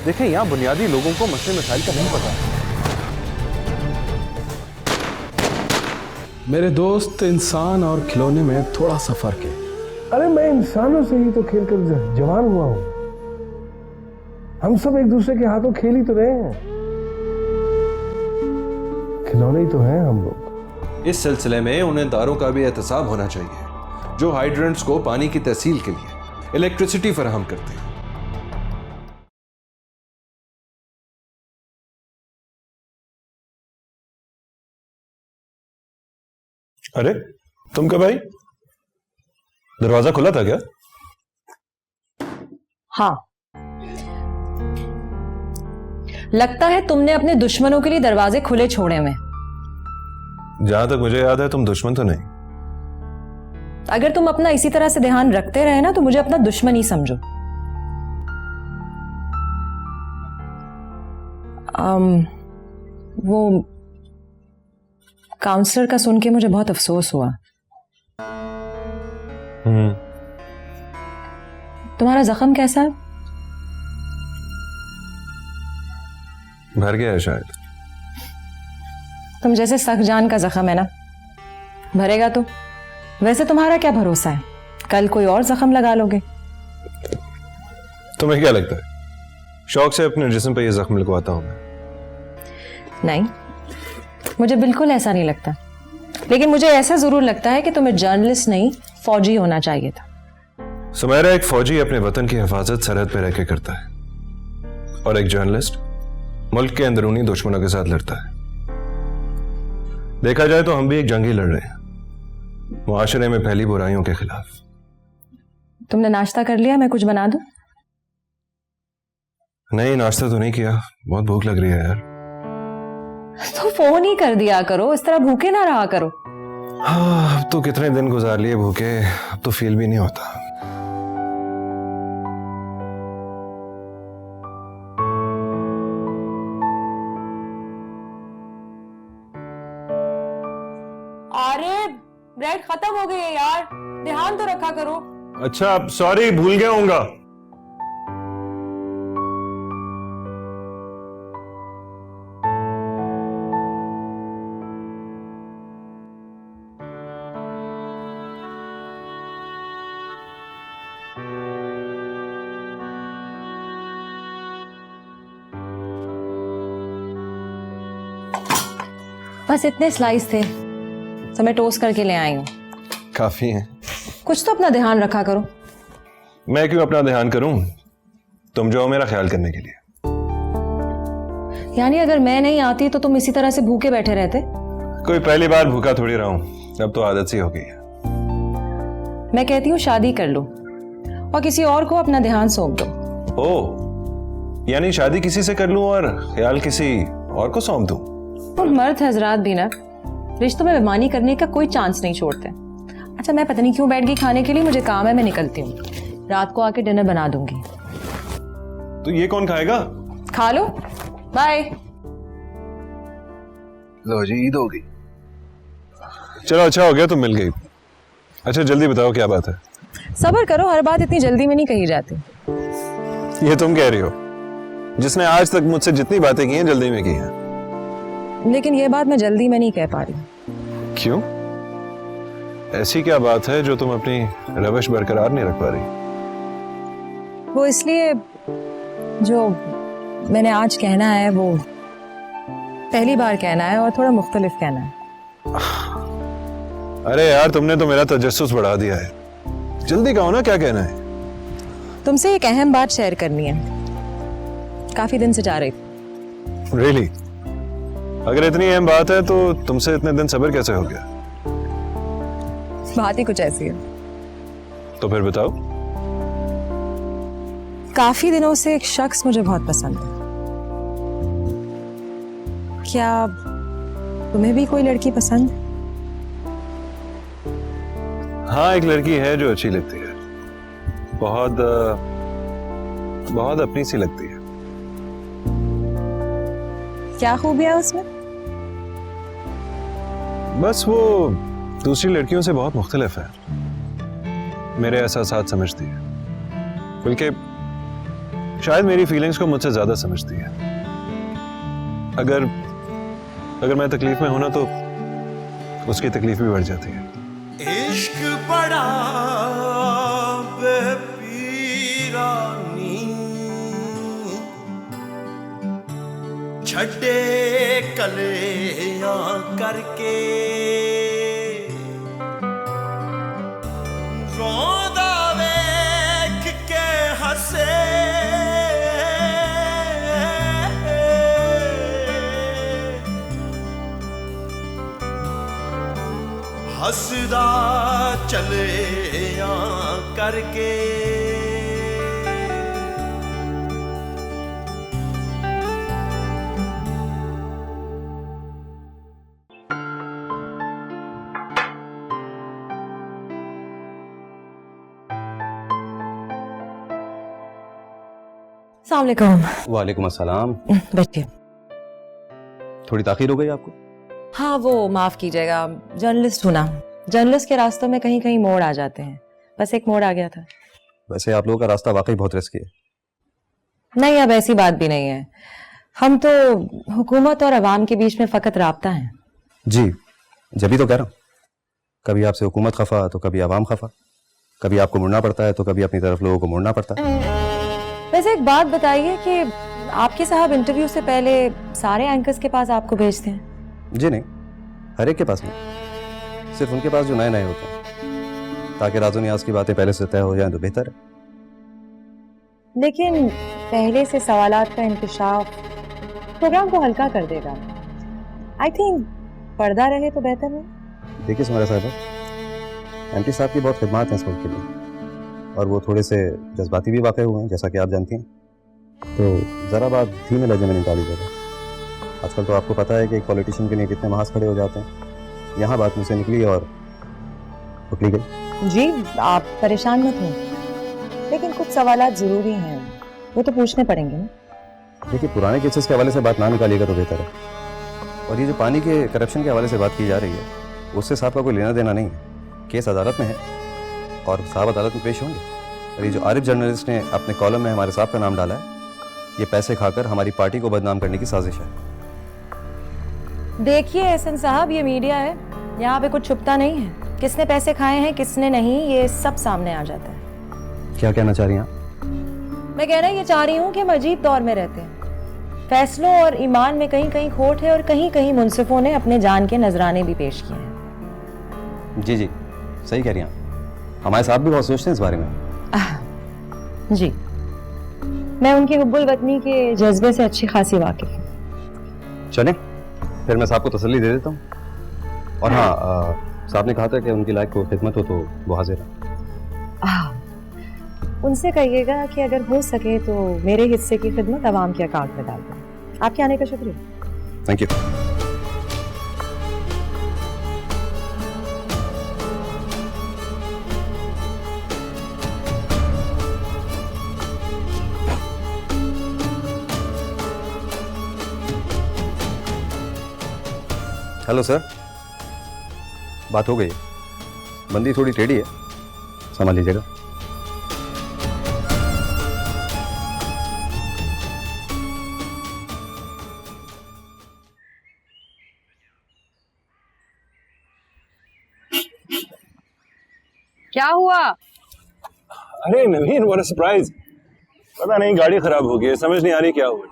देखें, यहाँ बुनियादी लोगों को मसले मसाइल का नहीं पता। मेरे दोस्त, इंसान और खिलौने में थोड़ा सा फर्क है। अरे मैं इंसानों से ही तो खेल कर जवान हुआ हूं। हम सब एक दूसरे के हाथों खेल ही तो रहे हैं, खिलौने ही तो हैं हम लोग। इस सिलसिले में उन्हें दारों का भी एहतसाब होना चाहिए जो हाइड्रेंट्स को पानी की तहसील के लिए इलेक्ट्रिसिटी फराहम करते हैं। अरे तुम कब आई? दरवाजा खुला था क्या? हाँ, लगता है तुमने अपने दुश्मनों के लिए दरवाजे खुले छोड़े हुए। जहां तक मुझे याद है तुम दुश्मन तो नहीं। अगर तुम अपना इसी तरह से ध्यान रखते रहे ना तो मुझे अपना दुश्मन ही समझो। वो काउंसलर का सुन के मुझे बहुत अफसोस हुआ। तुम्हारा जख्म कैसा है? भर गया है शायद। तुम जैसे सख्त जान का जख्म है ना, भरेगा तो। वैसे तुम्हारा क्या भरोसा है, कल कोई और जख्म लगा लोगे। तुम्हें क्या लगता है शौक से अपने जिस्म पे ये जख्म लगवाता हूं मैं? नहीं, मुझे बिल्कुल ऐसा नहीं लगता। लेकिन मुझे ऐसा जरूर लगता है कि तुम्हें जर्नलिस्ट नहीं फौजी होना चाहिए था। सुमेरा, एक फौजी अपने वतन की हिफाजत सरहद पे रह के करता है और एक जर्नलिस्ट मुल्क के अंदरूनी दुश्मनों के साथ लड़ता है। देखा जाए तो हम भी एक जंग ही लड़ रहे हैं, मुआशरे में फैली बुराइयों के खिलाफ। तुमने नाश्ता कर लिया? मैं कुछ बना दूं? नहीं, नाश्ता तो नहीं किया, बहुत भूख लग रही है यार। तो फोन ही कर दिया करो, इस तरह भूखे ना रहा करो। हाँ, अब तो कितने दिन गुजार लिए भूखे, अब तो फील भी नहीं होता। अरे ब्रेड खत्म हो गई है यार, ध्यान तो रखा करो। अच्छा, सॉरी, भूल गया हूँगा। बस इतने स्लाइस थे तो मैं टोस्ट करके ले आई हूँ। काफी है। कुछ तो अपना ध्यान रखा करो। मैं क्यों अपना ध्यान करूं, तुम जो हो मेरा ख्याल करने के लिए। यानी अगर मैं नहीं आती तो तुम इसी तरह से भूखे बैठे रहते? कोई पहली बार भूखा थोड़ी रहा हूं, अब तो आदत सी हो गई है। मैं कहती हूँ शादी कर लो और किसी और को अपना ध्यान सौंप दो। ओ, यानी शादी किसी से कर लूं और ख्याल किसी और को सौंप दूं? और मर्द हजरात भी ना रिश्तों में बेईमानी करने का कोई चांस नहीं छोड़ते। अच्छा, मैं पता नहीं क्यों बैठ गई खाने के लिए, मुझे काम है, मैं निकलती हूँ। रात को आके डिनर बना दूंगी। तो ये कौन खाएगा? खा लो, बाय। लो जी, ईद हो गई। चलो, अच्छा हो गया तुम मिल गई। अच्छा जल्दी बताओ क्या बात है। सब्र करो, हर बात इतनी जल्दी में नहीं कही जाती। ये तुम कह रही हो जिसने आज तक मुझसे जितनी बातें की हैं जल्दी में की हैं। लेकिन ये बात मैं जल्दी में नहीं कह पा रही। क्यों? ऐसी क्या बात है जो तुम अपनी रवश बरकरार नहीं रख पा रही? वो इसलिए, जो मैंने आज कहना है वो पहली बार कहना है और थोड़ा मुख्तलिफ कहना है। अरे यार, तुमने तो मेरा तजस्सुस बढ़ा दिया है। जल्दी कहो ना, क्या कहना है? तुमसे एक अहम बात शेयर करनी है, काफी दिन से जा रही थी। Really? अगर इतनी अहम बात है तो तुमसे इतने दिन सब्र कैसे हो गया? बात ही कुछ ऐसी है। तो फिर बताओ। काफी दिनों से एक शख्स मुझे बहुत पसंद है। क्या तुम्हें भी कोई लड़की पसंद है? हाँ, एक लड़की है जो अच्छी लगती है, बहुत बहुत अपनी सी लगती है। क्या खूबियां उसमें? बस वो दूसरी लड़कियों से बहुत मुख्तलिफ है, मेरे एहसासात समझती है, बल्कि शायद मेरी फीलिंग्स को मुझसे ज्यादा समझती है। अगर मैं तकलीफ में हूं ना तो उसकी तकलीफ भी बढ़ जाती है। इश्क बड़ा बेपीरानी छड़े कलेयां करके रोंदा वेख के हंसे हसदा चले करके अस्सलाम वालेकुम। वालेकुम अस्सलाम। बैठिए। थोड़ी ताखीर हो गई आपको? हाँ वो माफ कीजिएगा, जर्नलिस्ट हूं ना, जर्नलिस्ट के रास्तों में कहीं कहीं मोड़ आ जाते हैं, बस एक मोड़ आ गया था। वैसे आप लोगों का रास्ता वाकई बहुत रिस्की है। नहीं अब ऐसी बात भी नहीं है, हम तो हुकूमत और अवाम के बीच में फकत राब्ता है। जी जभी तो कह रहा हूँ, कभी आपसे हुकूमत खफा तो कभी अवाम खफा, कभी आपको मुड़ना पड़ता है तो कभी अपनी तरफ लोगों को मुड़ना पड़ता है। वैसे एक बात बताइए कि आपके साहब इंटरव्यू से पहले सारे एंकर्स के पास आपको भेजते हैं? जी नहीं, हर एक के पास नहीं, सिर्फ उनके पास जो नए नए होते हैं, ताकि राजो नियाज की बातें पहले से तय हो जाएं तो बेहतर है। लेकिन पहले से सवालात का इंकशाफ प्रोग्राम को हल्का कर देगा। आई थिंक पर्दा रहे तो बेहतर है। देखिए सुमेरा साहब, एमपी साहब की बहुत खिदमत है इस मुल्क के लिए, और वो थोड़े से जज्बाती भी वाक़ई हुए हैं जैसा कि आप जानती हैं, तो ज़रा बात धीमे लहजे में निकाली जाए। आजकल तो आपको पता है कि एक पॉलिटिशियन के लिए कितने महाज खड़े हो जाते हैं। यहाँ बात मुझसे निकली और उकली गई। जी आप परेशान मत हो, लेकिन कुछ सवालात जरूरी हैं, वो तो पूछने पड़ेंगे ना। देखिए पुराने केसेस के हवाले से बात ना निकालिएगा तो बेहतर है, और ये जो पानी के करप्शन के हवाले से बात की जा रही है उससे साहब का कोई लेना देना नहीं है। केस अदालत में है और साहब अदालत में पेश होंगे। और ये जो आरिफ जर्नलिस्ट ने अपने कॉलम में हमारे साहब का नाम डाला है, ये पैसे खाकर हमारी पार्टी को बदनाम करने की साजिश है। देखिए एहसन साहब, ये मीडिया है, यहाँ पे कुछ छुपता नहीं है। किसने पैसे खाए हैं किसने नहीं, ये सब सामने आ जाता है। क्या कहना चाह रही हैं आप? मैं कहना ये चाह रही हूँ कि हम अजीब दौर में रहते हैं। फैसलों और ईमान में कहीं कहीं खोट है और कहीं कहीं मुंसिफों ने अपने जान के नजराने भी पेश किए हैं। जी जी सही कह रही हैं, हमारे साहब भी बहुत सोचते हैं इस बारे में। जी मैं उनकी हुब्बुल वतनी के जज्बे से अच्छी खासी वाकिफ हूँ। चलें फिर मैं साहब को तसल्ली दे देता हूँ। और हाँ, साहब ने कहा था कि उनकी लायक को खिदमत हो तो वो हाजिर है। उनसे कहिएगा कि अगर हो सके तो मेरे हिस्से की खिदमत अवाम के अकाउंट में डाल दें। आपके आने का शुक्रिया। Thank you. हेलो सर, बात हो गई, बंदी थोड़ी टेढ़ी है, संभाल लीजिएगा। क्या हुआ? अरे नवीन, व्हाट अ सरप्राइज। पता नहीं गाड़ी खराब हो गई है, समझ नहीं आ रही क्या हुआ।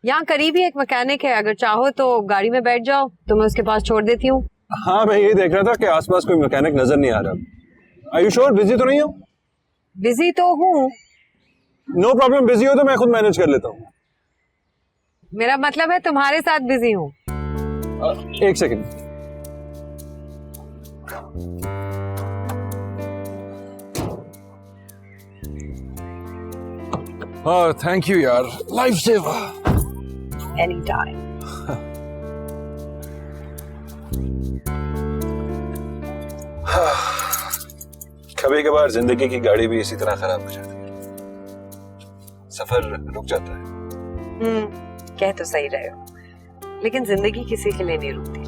यहाँ करीब ही एक मैकेनिक है, अगर चाहो तो गाड़ी में बैठ जाओ, तो मैं उसके पास छोड़ देती हूँ। हाँ मैं ये देख रहा था कि आसपास कोई मैकेनिक नजर नहीं आ रहा। Are you sure? बिजी तो नहीं हो? बिजी तो हूँ। नो प्रॉब्लम, बिजी हो तो मैं खुद मैनेज कर लेता हूँ। मेरा मतलब है तुम्हारे साथ बिजी हूँ। एक सेकंड। हाँ थैंक यू यार, लाइफ सेवर। Any time. कभी कभार जिंदगी की गाड़ी भी इसी तरह खराब हो जाती है, सफर रुक जाता है। कह तो सही रहे हो, लेकिन जिंदगी किसी के लिए नहीं रुकती।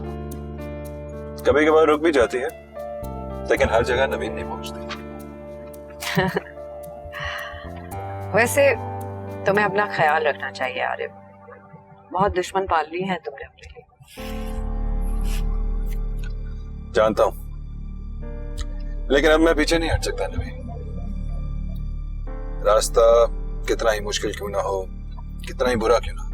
कभी कभार रुक भी जाती है, लेकिन हर जगह नवीन नहीं पहुंचती। वैसे तुम्हें अपना ख्याल रखना चाहिए आरिफ, बहुत दुश्मन पाल ली है तुमने अपने लिए। जानता हूं, लेकिन अब मैं पीछे नहीं हट सकता नबी। रास्ता कितना ही मुश्किल क्यों ना हो, कितना ही बुरा क्यों ना,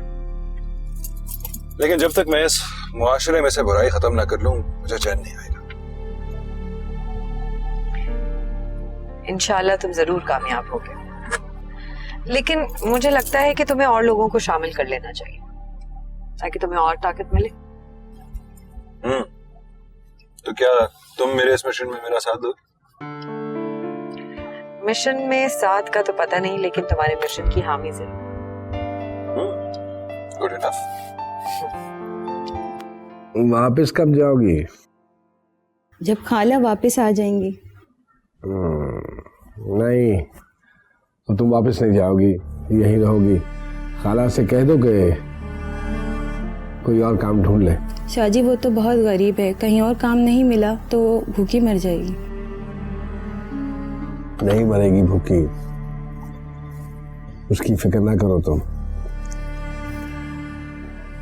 लेकिन जब तक मैं इस मुआशरे में से बुराई खत्म ना कर लूं मुझे चैन नहीं आएगा। इंशाल्लाह तुम जरूर कामयाब होगे, लेकिन मुझे लगता है कि तुम्हें और लोगों को शामिल कर लेना चाहिए ताकि तुम्हें और ताकत मिले। तो क्या तुम मेरे इस मिशन में मेरा साथ दो? मिशन में साथ का तो पता नहीं, लेकिन तुम्हारे मिशन की हामी जरूर। Good enough. वापस कब जाओगी? जब खाला वापस आ जाएंगी। नहीं, तो तुम वापस नहीं जाओगी, यहीं रहोगी। खाला से कह दो कि कोई और काम ढूंढ ले। शाहजी वो तो बहुत गरीब है, कहीं और काम नहीं मिला तो भूखी मर जाएगी। नहीं मरेगी भूखी, उसकी फिक्र ना करो तुम।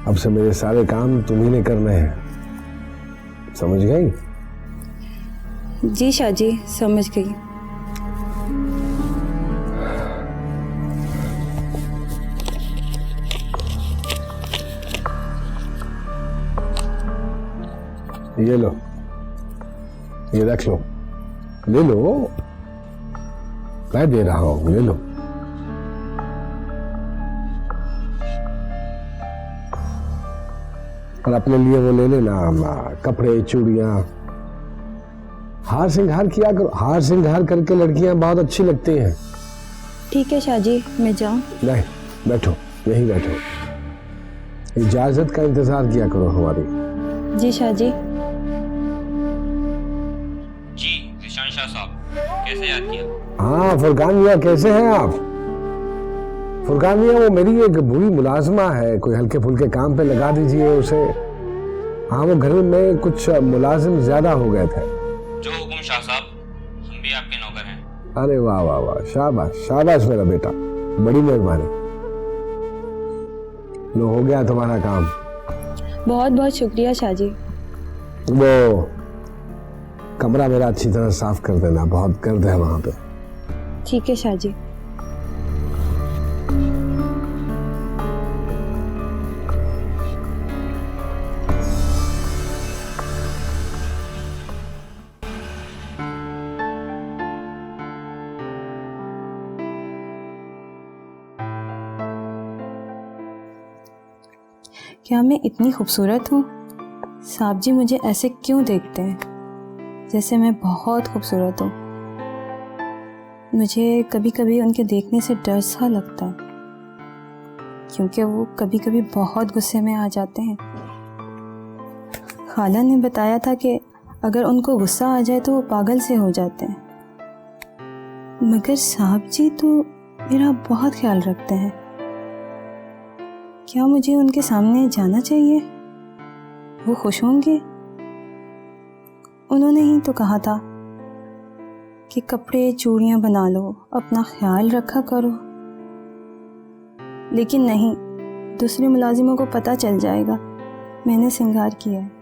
अब से मेरे सारे काम तुम्ही ने करने हैं, समझ गई? जी शाहजी समझ गई। ये लो, ये रख लो, ले लो, मैं दे रहा हूं, ले लो। और अपने लिए वो ले लेना, कपड़े, चूड़ियां, हार श्रृंगार किया करो। हार श्रृंगार करके लड़कियां बहुत अच्छी लगती हैं। ठीक है शाहजी, मैं जाऊं? नहीं, बैठो, यहीं बैठो, इजाजत का इंतजार किया करो हमारी। जी शाहजी। जी निशान शाह साहब, कैसे याद किया? हाँ फुरकान मियाँ, कैसे हैं आप? फुरकान मियाँ, वो मेरी एक बुरी मुलाजमा है, कोई हल्के फुल्के काम पे लगा दीजिए उसे। हाँ, वो घर में कुछ मुलाजिम ज्यादा हो गए थे। जो हुकुम शाह साहब, हम भी आपके नौकर हैं। अरे वाह वाह वाह, शाबाश शाबाश मेरा बेटा, बड़ी मेहरबानी। लो, हो गया तुम्हारा काम। बहुत बहुत शुक्रिया शाहजी। वो कमरा मेरा अच्छी तरह साफ कर देना, बहुत गर्द है वहां पे। ठीक है शाहजी। क्या मैं इतनी खूबसूरत हूँ? साहब जी मुझे ऐसे क्यों देखते हैं जैसे मैं बहुत खूबसूरत हूँ? मुझे कभी कभी उनके देखने से डर सा लगता है, क्योंकि वो कभी कभी बहुत गुस्से में आ जाते हैं। खाला ने बताया था कि अगर उनको गुस्सा आ जाए तो वो पागल से हो जाते हैं, मगर साहब जी तो मेरा बहुत ख्याल रखते हैं। क्या मुझे उनके सामने जाना चाहिए? वो खुश होंगे? उन्होंने ही तो कहा था कि कपड़े चूड़ियां बना लो, अपना ख्याल रखा करो। लेकिन नहीं, दूसरे मुलाजिमों को पता चल जाएगा मैंने श्रृंगार किया है।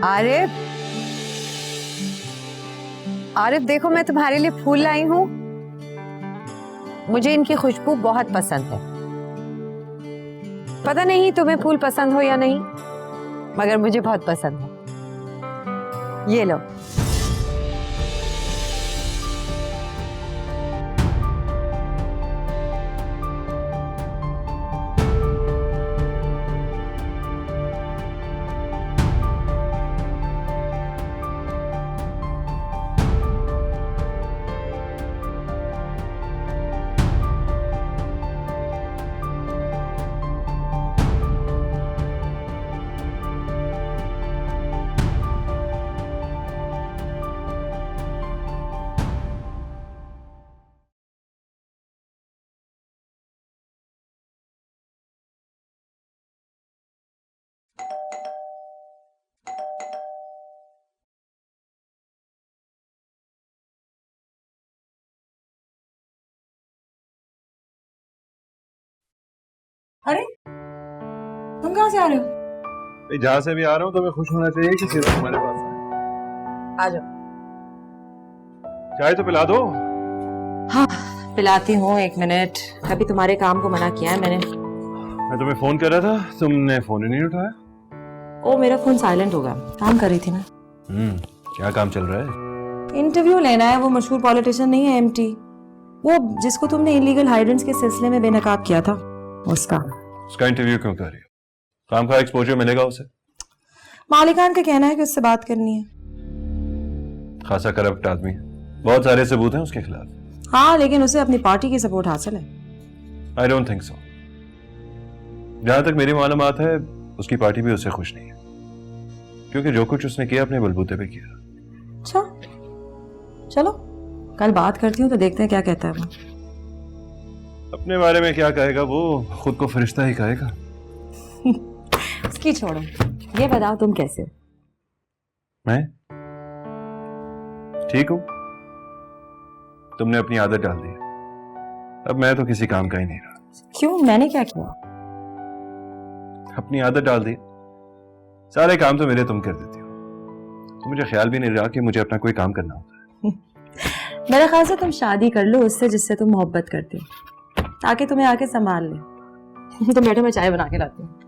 आरिफ, आरिफ देखो, मैं तुम्हारे लिए फूल लाई हूं। मुझे इनकी खुशबू बहुत पसंद है। पता नहीं तुम्हें फूल पसंद हो या नहीं, मगर मुझे बहुत पसंद है। ये लो। अरे तुम कहाँ से आ रहे हो? जहां से भी आ रहा हूँ तुम्हें खुश होना चाहिए कि सीधा तुम्हारे पास आ जाओ। चाय तो पिला दो। हाँ पिलाती हूँ, 1 मिनट। अभी तुम्हारे काम को मना किया है मैंने। मैं तुम्हें फोन कर रहा था, तुमने फोन ही नहीं उठाया। ओ मेरा फोन साइलेंट हो गया, काम कर रही थी मैं। क्या काम चल रहा है? इंटरव्यू लेना है। वो मशहूर पॉलिटिशियन नहीं है एमटी, वो जिसको तुमने इलीगल हाइड्रेंट्स के सिलसिले में बेनकाब किया था, उसका इंटरव्यू क्यों कर रही हो? काम का एक्सपोजर मिलेगा उसे। मालिकान का कहना है कि उससे बात करनी है। खासा करप्ट आदमी है, बहुत सारे सबूत हैं उसके खिलाफ। हाँ लेकिन उसे अपनी पार्टी की सपोर्ट हासिल है। I don't think so. जहां तक मेरी मालूमात है उसकी पार्टी भी उससे खुश नहीं है, क्योंकि जो कुछ उसने किया अपने बलबूते पे किया। अच्छा चलो कल बात करती हूँ तो देखते हैं क्या कहता है वो। अपने बारे में क्या कहेगा वो, खुद को फरिश्ता ही कहेगा। उसकी छोड़ो, ये बताओ तुम कैसे हो? मैं ठीक हूं। तुमने अपनी आदत डाल दी, अब मैं तो किसी काम का ही नहीं रहा। क्यों, मैंने क्या किया? अपनी आदत डाल दी, सारे काम तो मेरे तुम कर देती हो, तो मुझे ख्याल भी नहीं रहा कि मुझे अपना कोई काम करना होता है। मेरे ख्याल से तुम शादी कर लो उससे जिससे तुम मोहब्बत करते हो, ताकि तुम्हें आके संभाल ले। तो बैठो, मैं चाय बना के लाती हूँ।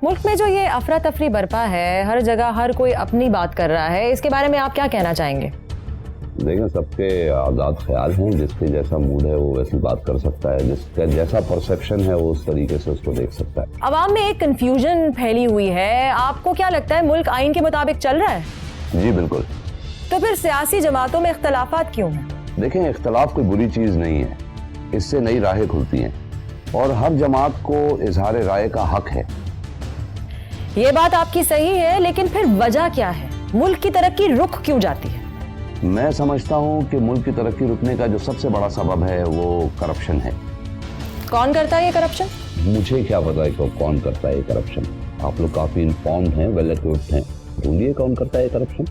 मुल्क में जो ये अफरा तफरी बरपा है, हर जगह हर कोई अपनी बात कर रहा है, इसके बारे में आप क्या कहना चाहेंगे? देखें, सबके आज़ाद ख्याल हैं, जिसके जैसा मूड है वो वैसी बात कर सकता है, जिसका जैसा परसेप्शन है वो उस तरीके से उसको देख सकता है। अवाम में एक कंफ्यूजन फैली हुई है, आपको क्या लगता है मुल्क आइन के मुताबिक चल रहा है? जी बिल्कुल। तो फिर सियासी जमातों में इख्तलाफात क्यों हैं? देखें, इख्तलाफ कोई बुरी चीज़ नहीं है, इससे नई राहें खुलती हैं और हर जमात को इजहार राय का हक है। ये बात आपकी सही है, लेकिन फिर वजह क्या है? मुल्क की तरक्की रुक क्यों जाती है? मैं समझता हूँ कि मुल्क की तरक्की रुकने का जो सबसे बड़ा सबब है वो करप्शन है। कौन करता है ये करप्शन? मुझे क्या पता है कि कौन करता है ये करप्शन। आप लोग काफी इन्फॉर्म्ड हैं, वेल इक्विप्ड हैं, ढूंढिए कौन करता है ये करप्शन।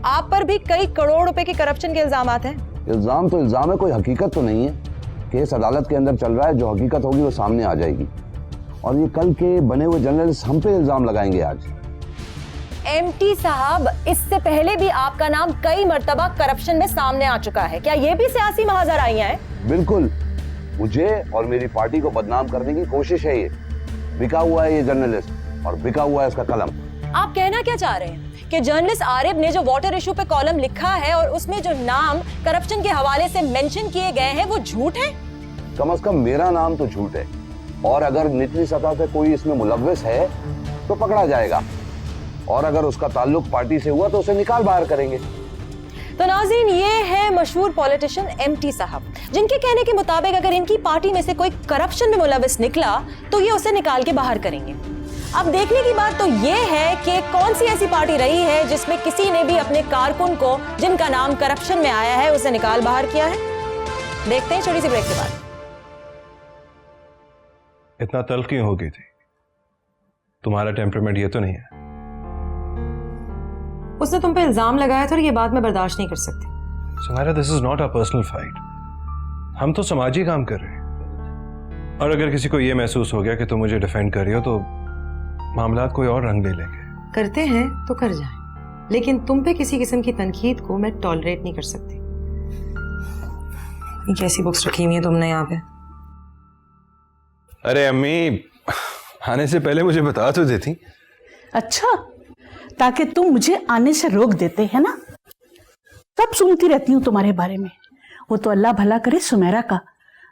आप पर भी कई करोड़ रुपए के करप्शन के इल्जामात हैं। इल्जाम तो इल्जाम है, कोई हकीकत तो नहीं है। केस अदालत के अंदर चल रहा है, जो हकीकत होगी वो सामने आ जाएगी। और ये कल के बने हुए जर्नलिस्ट हम पे इल्जाम लगाएंगे आज। एमटी साहब, इससे पहले भी आपका नाम कई मर्तबा करप्शन में सामने आ चुका है, क्या ये भी सियासी महाजराइयां हैं? बिल्कुल, मुझे और मेरी पार्टी को बदनाम करने की कोशिश है। ये बिका हुआ है ये जर्नलिस्ट और बिका हुआ है इसका कलम। आप कहना क्या चाह रहे हैं कि जर्नलिस्ट आरिफ ने जो वाटर इशू पे कॉलम लिखा है और उसमें जो नाम करप्शन के हवाले से मेंशन किए गए हैं वो झूठ है? कम से कम मेरा नाम तो झूठ है, और अगर निचली सतह से कोई इसमें मुलव्विस है तो पकड़ा जाएगा, और अगर उसका ताल्लुक पार्टी से हुआ तो उसे निकाल बाहर करेंगे। तो नाज़रीन, ये है मशहूर पॉलिटिशियन एमटी साहब, जिनके कहने के मुताबिक अगर इनकी पार्टी में से कोई करप्शन में मुलव्विस निकला तो ये उसे निकाल के बाहर करेंगे। अब देखने की बात तो ये है कि कौन सी ऐसी पार्टी रही है जिसमें किसी ने भी अपने कारकुन को, जिनका नाम करप्शन में आया है, उसे निकाल बाहर किया है। देखते हैं छोटी सी ब्रेक के बाद। इतना तल्ख क्यों हो गई थी? तुम्हारा टेम्परामेंट ये तो नहीं है। उसने तुम पे इल्जाम लगाया था और ये बात मैं बर्दाश्त नहीं कर सकती। Sumaira, this is not a personal fight. हम तो समाजी काम कर रहे हैं, और अगर किसी को ये महसूस हो गया कि तुम मुझे डिफेंड कर रही हो तो मामलात कोई और रंग ले लेंगे। करते हैं तो कर जाएं, लेकिन तुम पे किसी किस्म की तनकीद को मैं टॉलरेट नहीं कर सकती। ये कैसी बुक्स रखी हुई है तुमने यहाँ पे? अरे अम्मी, आने से पहले मुझे बता तो देती। अच्छा, ताकि तुम मुझे आने से रोक देते हैं ना। सब सुनती रहती हूँ तुम्हारे बारे में। वो तो अल्लाह भला करे सुमेरा का,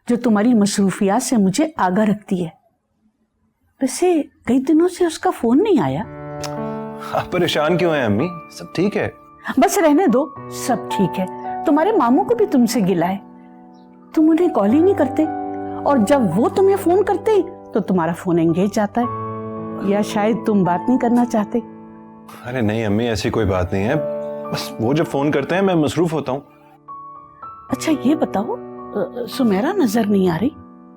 जो तुम्हारी मसरूफियात से मुझे आगाह रखती है। वैसे कई दिनों से उसका फोन नहीं आया। आप परेशान क्यों हैं अम्मी? सब ठीक है। बस रहने दो, सब ठीक है। तुम्हारे मामू को भी तुमसे गिला है, तुम उन्हें कॉल ही नहीं करते, और जब वो तुम्हें फोन करते तो तुम्हारा फोन एंगेज जाता है, या शायद तुम बात नहीं करना चाहते। अरे नहीं अम्मी, ऐसी कोई बात नहीं है, बस वो जब फोन करते हैं मैं मसरूफ होता हूँ। अच्छा ये बताओ, सुमेरा नजर नहीं आ रही?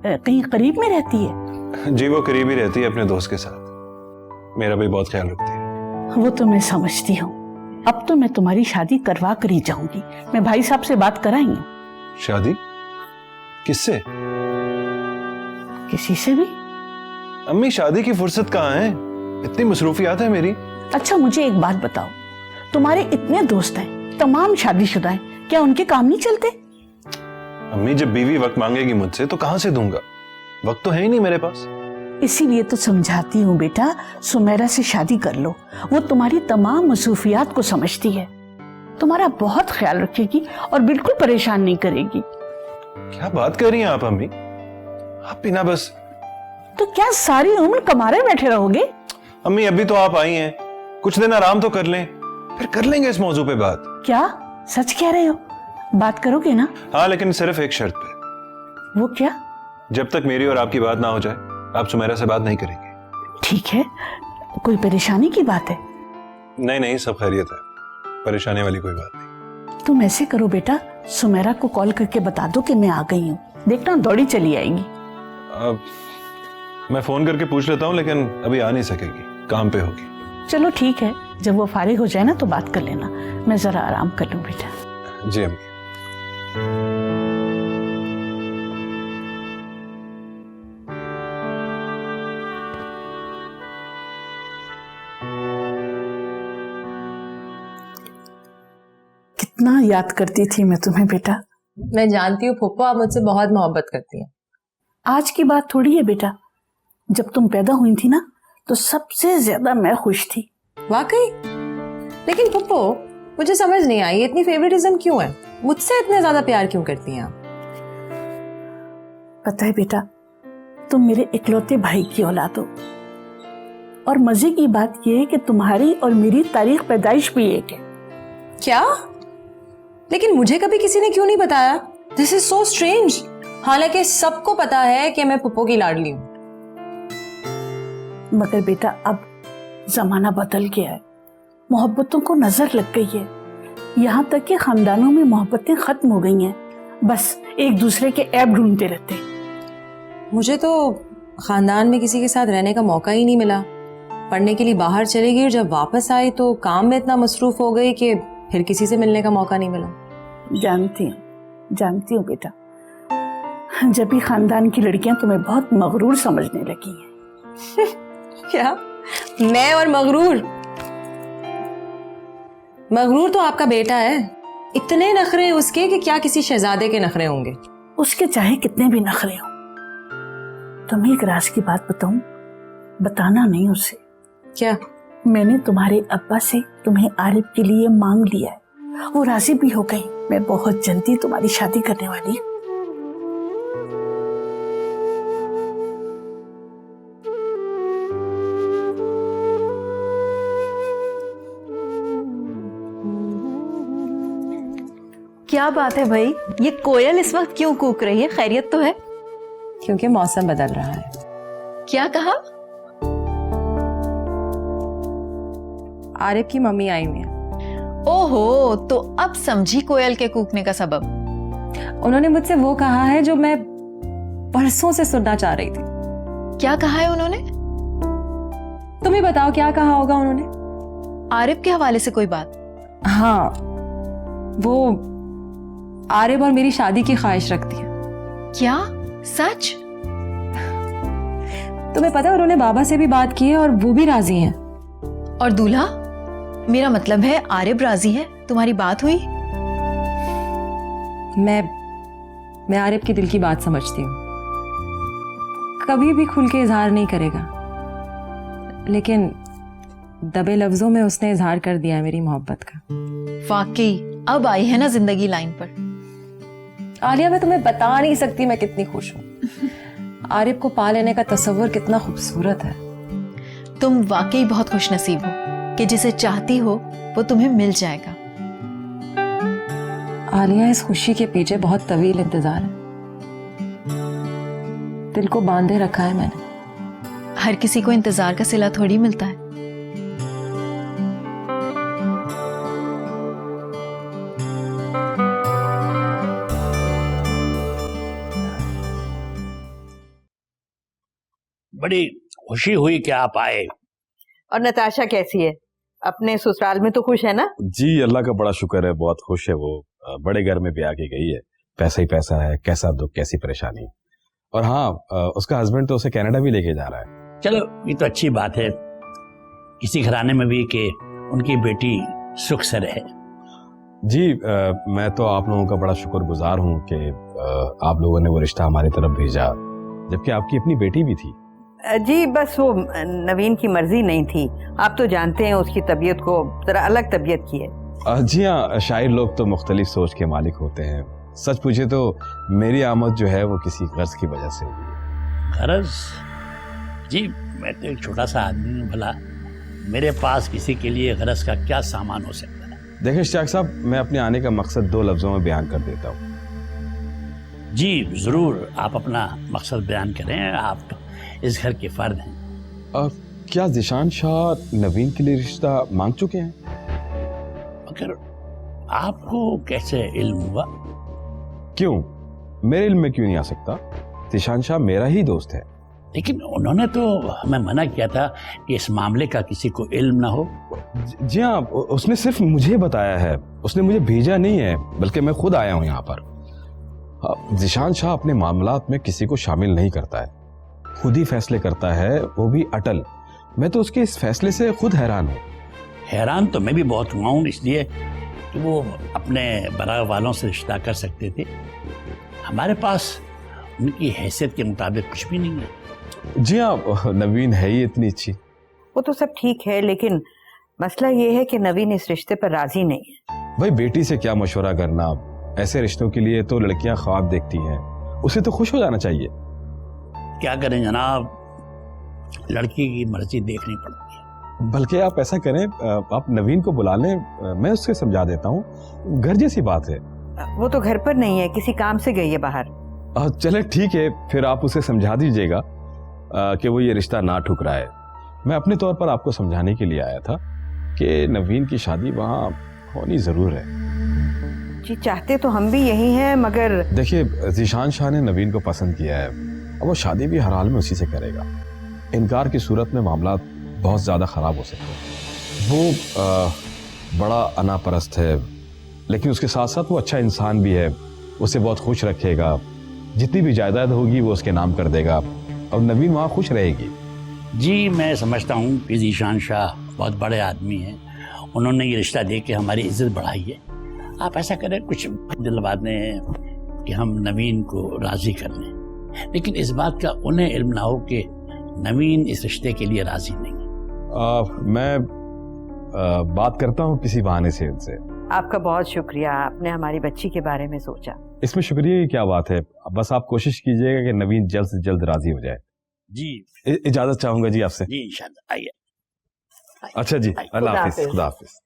कहीं करीब में रहती है? जी वो करीब ही रहती है अपने दोस्त के साथ, मेरा भी बहुत ख्याल रखती है। वो तो मैं समझती हूँ। अब तो मैं तुम्हारी शादी करवा कर ही जाऊंगी। मैं भाई साहब से बात कराई हूँ, शादी? किससे? किसी से भी। अम्मी शादी की फुर्सत कहाँ है, इतनी मसरूफियात है मेरी। अच्छा मुझे एक बात बताओ, तुम्हारे इतने दोस्त हैं, तमाम शादीशुदा हैं, क्या उनके काम नहीं चलते? अम्मी जब बीवी वक्त मांगेगी मुझसे तो कहां से दूंगा, वक्त तो है ही नहीं मेरे पास। इसीलिए तो समझाती हूँ बेटा, सुमेरा से शादी कर लो, वो तुम्हारी तमाम मसरूफियात को समझती है, तुम्हारा बहुत ख्याल रखेगी और बिल्कुल परेशान नहीं करेगी। क्या बात कर रही हैं आप अम्मी, आप बिना बस। तो क्या सारी उम्र कमारे बैठे रहोगे? अम्मी अभी तो आप आई हैं, कुछ दिन आराम तो कर लें, फिर कर लेंगे इस मौजू पे बात। क्या सच कह रहे हो? बात करोगे ना? हाँ लेकिन सिर्फ एक शर्त पे। वो क्या? जब तक मेरी और आपकी बात ना हो जाए आप सुमेरा से बात नहीं करेंगे। ठीक है, कोई परेशानी की बात है? नहीं नहीं सब खैरियत है, परेशानी वाली कोई बात नहीं। तुम ऐसे करो बेटा, सुमेरा को कॉल करके बता दो कि मैं आ गई हूँ, देखना दौड़ी चली आएगी। मैं फोन करके पूछ लेता हूँ, लेकिन अभी आ नहीं सकेगी, काम पे होगी। चलो ठीक है, जब वो फारिग हो जाए ना तो बात कर लेना, मैं जरा आराम कर लूँ बेटा। जी अम्मी। कितना याद करती थी मैं तुम्हें बेटा। मैं जानती हूँ फुप्पो, आप मुझसे बहुत मोहब्बत करती हैं। आज की बात थोड़ी है बेटा, जब तुम पैदा हुई थी ना तो सबसे ज्यादा मैं खुश थी। वाकई? लेकिन फुप्पो मुझे समझ नहीं आई, इतनी फेवरेटिज्म क्यों है, मुझसे इतने ज्यादा प्यार क्यों करती हैं आप? पता है बेटा, तुम मेरे इकलौते भाई की औलाद हो, और मजे की बात यह है कि तुम्हारी और मेरी तारीख पैदाइश भी एक है। क्या? लेकिन मुझे कभी किसी ने क्यों नहीं बताया? This is so strange. हालांकि सबको पता है कि मैं फुप्पो की लाडली हूं। मगर बेटा अब जमाना बदल गया है, मोहब्बतों को नजर लग गई है, यहाँ तक कि खानदानों में मोहब्बतें खत्म हो गई हैं, बस एक दूसरे के ऐब ढूंढते रहते हैं। मुझे तो खानदान में किसी के साथ रहने का मौका ही नहीं मिला। पढ़ने के लिए बाहर चली गई और जब वापस आई तो काम में इतना मसरूफ हो गई कि फिर किसी से मिलने का मौका नहीं मिला। जानती हूँ बेटा, जब भी खानदान की लड़कियां तुम्हें बहुत मगरूर समझने लगी हैं। क्या? मैं और मगरूर? मगरूर तो आपका बेटा है, इतने नखरे उसके कि क्या किसी शहजादे के नखरे होंगे। उसके चाहे कितने भी नखरे हो। तुम्हें एक राज की बात बताऊं, बताना नहीं उसे। क्या? मैंने तुम्हारे अब्बा से तुम्हें आरिफ के लिए मांग लिया है, वो राजी भी हो गई। मैं बहुत जल्दी तुम्हारी शादी करने वाली हूँ। क्या बात है भाई, ये कोयल इस वक्त क्यों कूक रही है? खैरियत तो है? क्योंकि मौसम बदल रहा है। क्या कहा? आरिफ की मम्मी आई हुई है। ओहो, तो अब समझी कोयल के कूकने का सबब। उन्होंने मुझसे वो कहा है जो मैं परसों से सुनना चाह रही थी। क्या कहा है उन्होंने? तुम ही बताओ क्या कहा होगा उन्होंने। आरिफ के हवाले से कोई बात? हाँ, वो आरिफ और मेरी शादी की ख्वाहिश रखती है। क्या? सच? तुम्हें पता है उन्होंने बाबा से भी बात की है और वो भी राजी हैं। और दूल्हा? मेरा मतलब है आरिफ राजी है, तुम्हारी बात हुई? मैं आरिफ की दिल की बात समझती हूँ, कभी भी खुल के इजहार नहीं करेगा, लेकिन दबे लफ्जों में उसने इजहार कर दिया है मेरी मोहब्बत का। वाकई अब आई है ना जिंदगी लाइन पर। आलिया, मैं तुम्हें बता नहीं सकती मैं कितनी खुश हूँ। आरिफ को पा लेने का तस्वर कितना खूबसूरत है। तुम वाकई बहुत खुशनसीब हो कि जिसे चाहती हो वो तुम्हें मिल जाएगा। आलिया, इस खुशी के पीछे बहुत तवील इंतजार है, दिल को बांधे रखा है मैंने। हर किसी को इंतजार का सिला थोड़ी मिलता है। बड़ी खुशी हुई कि आप आए। और नताशा कैसी है? अपने ससुराल में तो खुश है ना? जी अल्लाह का बड़ा शुक्र है, बहुत खुश है वो, बड़े घर में भी आके गई है। पैसा ही पैसा है, कैसा दुख कैसी परेशानी। और हाँ, उसका हस्बैंड तो उसे कनाडा भी लेके जा रहा है। चलो ये तो अच्छी बात है किसी घराने में भी कि उनकी बेटी सुख से रहे। जी, मैं तो आप लोगों का बड़ा शुक्रगुजार हूँ कि आप लोगों ने वो रिश्ता हमारी तरफ भेजा, जबकि आपकी अपनी बेटी भी थी। जी बस वो नवीन की मर्जी नहीं थी। आप तो जानते हैं उसकी तबीयत को जरा अलग तबीयत की है। जी हाँ, शायर लोग तो मुख्तलिफ सोच के मालिक होते हैं। सच पूछे तो मेरी आमद जो है वो किसी गर्ज की वजह से हुई है। गर्ज? जी मैं तो एक छोटा सा आदमी हूँ, भला मेरे पास किसी के लिए गरज का क्या सामान हो सकता है। देखिए इश्तियाक साहब, मैं अपने आने का मकसद 2 लफ्जों में बयान कर देता हूँ। जी जरूर, आप अपना मकसद बयान करें। आप इस घर के फर्द हैं। क्या ज़ीशान शाह नवीन के लिए रिश्ता मांग चुके हैं? मगर आपको कैसे इल्म हुआ? क्यों, मेरे इल्म में क्यों नहीं आ सकता? ज़ीशान शाह मेरा ही दोस्त है। लेकिन उन्होंने तो हमें मना किया था कि इस मामले का किसी को इल्म ना हो। जी हाँ, उसने सिर्फ मुझे बताया है, उसने मुझे भेजा नहीं है, बल्कि मैं खुद आया हूँ यहाँ पर। ज़ीशान शाह अपने मामलात में किसी को शामिल नहीं करता है, खुद ही फैसले करता है, वो भी अटल। मैं तो उसके इस फैसले से खुद हैरान हूँ। हैरान तो मैं भी बहुत हुआ हूँ, इसलिए कि वो अपने बराह वालों से रिश्ता कर सकते थे। हमारे पास उनकी हैसियत के मुताबिक कुछ भी नहीं है। जी हाँ, नवीन है ही इतनी अच्छी। वो तो सब ठीक है, लेकिन मसला ये है कि नवीन इस रिश्ते पर राजी नहीं है। भाई बेटी से क्या मशवरा करना, ऐसे रिश्तों के लिए तो लड़कियां ख्वाब देखती हैं, उसे तो खुश हो जाना चाहिए। क्या करें जनाब, लड़की की मर्जी देखनी पड़ती है। बल्कि आप ऐसा करें, आप नवीन को बुला लें, मैं उससे समझा देता हूँ, घर जैसी बात है। वो तो घर पर नहीं है, किसी काम से गई है बाहर। चले ठीक है, फिर आप उसे समझा दीजिएगा कि वो ये रिश्ता ना ठुकराए। मैं अपने तौर पर आपको समझाने के लिए आया था कि नवीन की शादी वहाँ होनी जरूर है। जी चाहते तो हम भी यही हैं, मगर देखिए ज़ीशान शाह ने नवीन को पसंद किया है, अब वो शादी भी हर हाल में उसी से करेगा। इनकार की सूरत में मामला बहुत ज़्यादा ख़राब हो सकते हैं। वो बड़ा अनापरस्त है, लेकिन उसके साथ साथ वो अच्छा इंसान भी है, उसे बहुत खुश रखेगा, जितनी भी जायदाद होगी वो उसके नाम कर देगा और नवीन वहाँ खुश रहेगी। जी मैं समझता हूँ कि ज़ीशान शाह बहुत बड़े आदमी हैं, उन्होंने ये रिश्ता दे के हमारी इज्जत बढ़ाई है। आप ऐसा करें, कुछ दिलवा दें कि हम नवीन को राज़ी कर लें, लेकिन इस बात का उन्हें इल्म ना हो कि नवीन इस रिश्ते के लिए राज़ी नहीं है। मैं बात करता हूँ किसी बहाने से उनसे। आपका बहुत शुक्रिया, आपने हमारी बच्ची के बारे में सोचा। इसमें शुक्रिया की क्या बात है, बस आप कोशिश कीजिएगा कि नवीन जल्द से जल्द राजी हो जाए। जी इजाजत चाहूंगा जी आपसे। जी इंशाल्लाह, आइए। अच्छा जी, अल्लाह हाफिज। खुदा हाफिज।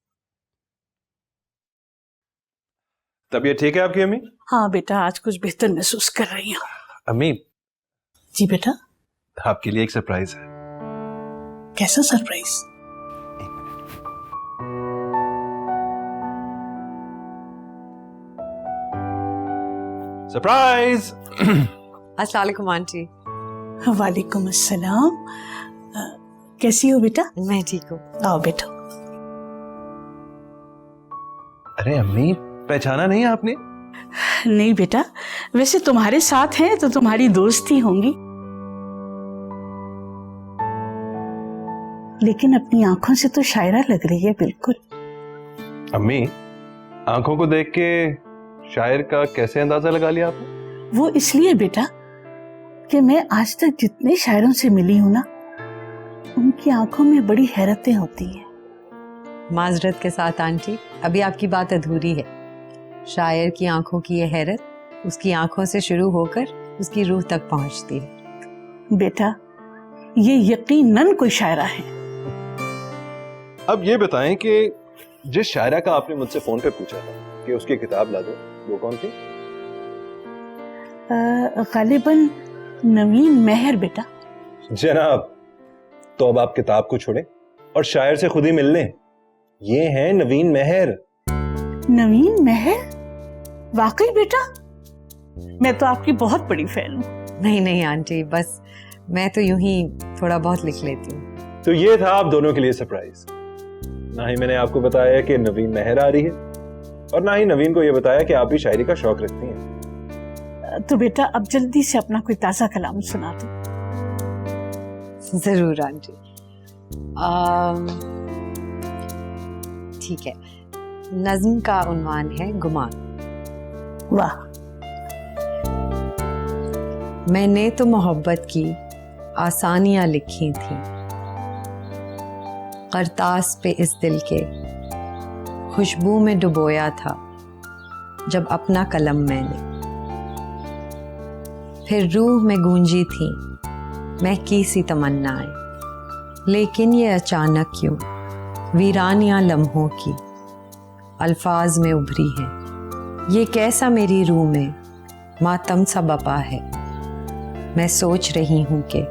तबीयत ठीक है आपकी अम्मी? हाँ बेटा, आज कुछ बेहतर महसूस कर रही हूँ। अम्मी जी बेटा। आपके लिए एक सरप्राइज है। कैसा सरप्राइज? सरप्राइज। अस्सलाम वालेकुम आंटी। वालेकुम अस्सलाम। कैसी हो बेटा? मैं ठीक हूँ। आओ बेटा। अरे अम्मी, पहचाना नहीं आपने? नहीं बेटा, वैसे तुम्हारे साथ हैं तो तुम्हारी दोस्त ही होंगी, लेकिन अपनी आंखों से तो शायरा लग रही है बिल्कुल। अम्मी, आंखों को देख के शायर का कैसे अंदाजा लगा लिया आपने? वो इसलिए बेटा कि मैं आज तक जितने शायरों से मिली हूं ना, उनकी आंखों में बड़ी हैरतें होती हैं। माजरत के साथ आंटी, अभी आपकी बात अधूरी है। शायर की आंखों की ये हैरत उसकी आंखों से शुरू होकर उसकी रूह तक पहुंचती है। बेटा, ये यकीनन कोई शायरा है। अब ये बताएं कि जिस शायरा का आपने मुझसे फोन पे पूछा था कि उसकी किताब ला दो, वो कौन थी? गालिबन नवीन मेहर बेटा। जनाब, तो अब आप किताब को छोड़ें और शायर से खुद ही मिल लें। ये हैं नवीन मेहर। नवीन मेहर? वाकई बेटा? मैं तो आपकी बहुत बड़ी फैन हूँ। नहीं नहीं आंटी, बस मैं तो यूं ही थोड़ा बहुत लिख लेती हूँ। तो ये था आप दोनों के लिए सरप्राइज। ना ही मैंने आपको बताया कि नवीन मेहर आ रही है, और ना ही नवीन को ये बताया कि आप भी शायरी का शौक रखती हैं। तो बेटा अब जल्दी से अपना कोई ताज़ा कलाम सुना दो। जरूर आंटी। ठीक है, नज्म का उन्वान है गुमान। वाह। मैंने तो मोहब्बत की आसानियां लिखी थी करतास पे इस दिल के, खुशबू में डुबोया था जब अपना कलम मैंने, फिर रूह में गूंजी थी महकी सी तमन्नाएं, लेकिन ये अचानक क्यों वीरानियां लम्हों की अल्फाज में उभरी है। ये कैसा मेरी रूह में मातम सा बपा है। मैं सोच रही हूं कि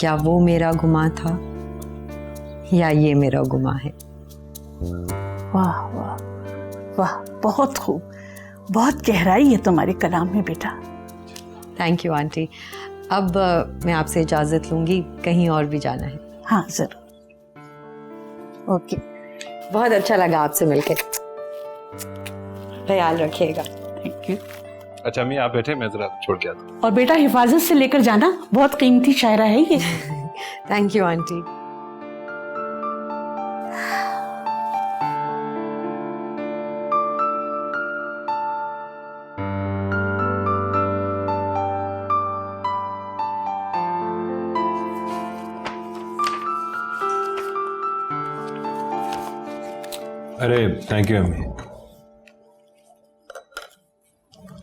क्या वो मेरा गुमा था या ये मेरा गुमा है। वाह वाह वाह, बहुत खूब, बहुत गहराई है तुम्हारे कलाम में बेटा। Thank you aunty. अब मैं आपसे इजाज़त लूँगी, कहीं और भी जाना है। हाँ ज़रूर। ओके। बहुत अच्छा लगा आपसे मिलके, ख्याल रखिएगा। Thank you. अच्छा अम्मी आप बैठे, मैं जरा छोड़ के आता हूँ। और बेटा हिफाजत से लेकर जाना, बहुत कीमती शायरा है ये। Thank you aunty. अरे थैंक यू अम्मी।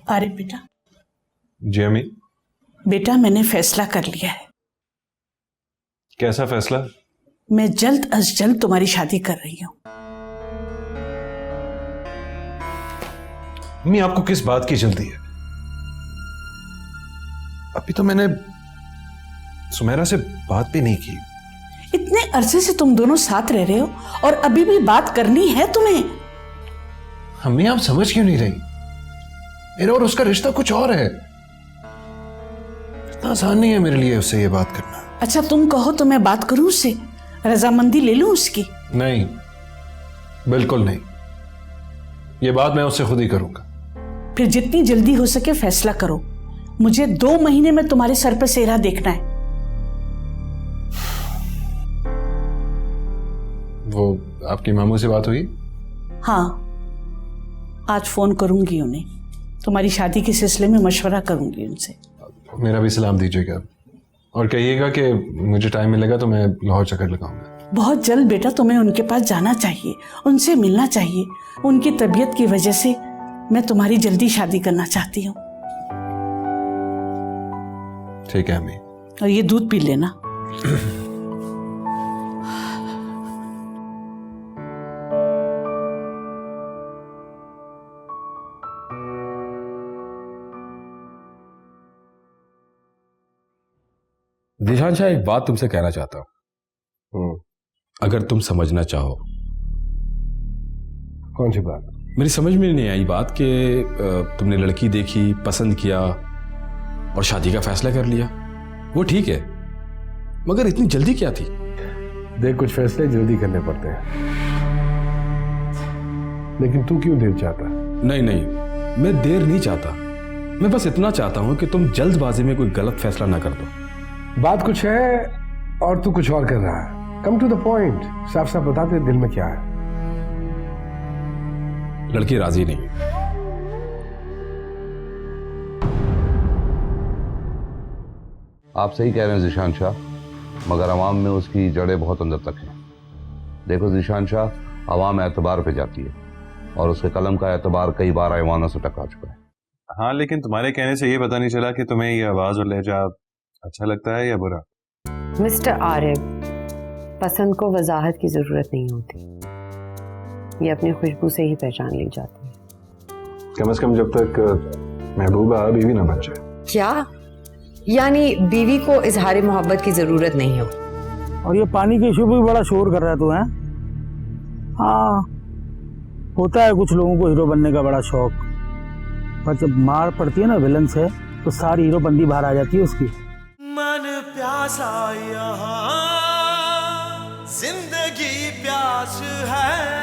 अरे बेटा। जी अम्मी। बेटा मैंने फैसला कर लिया है। कैसा फैसला? मैं जल्द अज जल्द तुम्हारी शादी कर रही हूँ। अम्मी आपको किस बात की जल्दी है? अभी तो मैंने सुमेरा से बात भी नहीं की। इतने अरसे से तुम दोनों साथ रह रहे हो और अभी भी बात करनी है तुम्हें? अम्मी आप समझ क्यों नहीं रही? मेरा और उसका रिश्ता कुछ और है। इतना आसान नहीं है मेरे लिए उससे ये बात करना। अच्छा तुम कहो तो मैं बात करूं उससे, रजामंदी ले लूं उसकी? नहीं, बिल्कुल नहीं। ये बात मैं उससे खुद ही करूंगा। फिर जितनी जल्दी हो सके फैसला करो। मुझे 2 महीने में तुम्हारे सर पर सेहरा देखना है। वो आपकी मामू से बात हुई? हाँ, आज फोन करूंगी उन्हें, तुम्हारी शादी के सिलसिले में मशवरा करूंगी उनसे। मेरा भी सलाम दीजिएगा और कहिएगा कि मुझे टाइम मिलेगा तो मैं लाहौर चक्कर लगाऊंगा। बहुत जल्द बेटा तुम्हें उनके पास जाना चाहिए, उनसे मिलना चाहिए। उनकी तबीयत की वजह से मैं तुम्हारी जल्दी शादी करना चाहती हूँ। ठीक है अम्मी। और ये दूध पी लेना। दिशान शाह, एक बात तुमसे कहना चाहता हूं, अगर तुम समझना चाहो। कौन सी बात? मेरी समझ में नहीं आई बात कि तुमने लड़की देखी, पसंद किया और शादी का फैसला कर लिया। वो ठीक है, मगर इतनी जल्दी क्या थी? देख, कुछ फैसले जल्दी करने पड़ते हैं, लेकिन तू क्यों देर चाहता? नहीं नहीं, मैं देर नहीं चाहता। मैं बस इतना चाहता हूं कि तुम जल्दबाजी में कोई गलत फैसला ना कर दो। बात कुछ है और तू कुछ और कर रहा है। कम टू द पॉइंट, साफ साफ बता दे दिल में क्या है। लड़की राजी नहीं है। आप सही कह रहे हैं ज़ीशान शाह, मगर अवाम में उसकी जड़ें बहुत अंदर तक हैं। देखो ज़ीशान शाह, अवाम एतबार पे जाती है और उसके कलम का एतबार कई बार ऐवानों से टकरा चुका है। हाँ, लेकिन तुम्हारे कहने से ये पता नहीं चला कि तुम्हें ये आवाज और लहजा अच्छा लगता है या बुरा। मिस्टर आरिफ, पसंद को वजाहत की जरूरत नहीं होती, ये अपनी खुशबू से ही पहचान ली जाती है। कम से कम जब तक महबूबा बीवी ना बन जाए। क्या यानी बीवी को इजहार मोहब्बत की जरूरत नहीं हो? और ये पानी के इशू भी बड़ा शोर कर रहा है तू, है? हाँ, होता है कुछ लोगों को हीरो बनने का बड़ा शौक, पर जब मार पड़ती है ना विलन से तो सारी हीरो बंदी बाहर आ जाती है उसकी। मन प्यासा यहाँ जिंदगी प्यास है।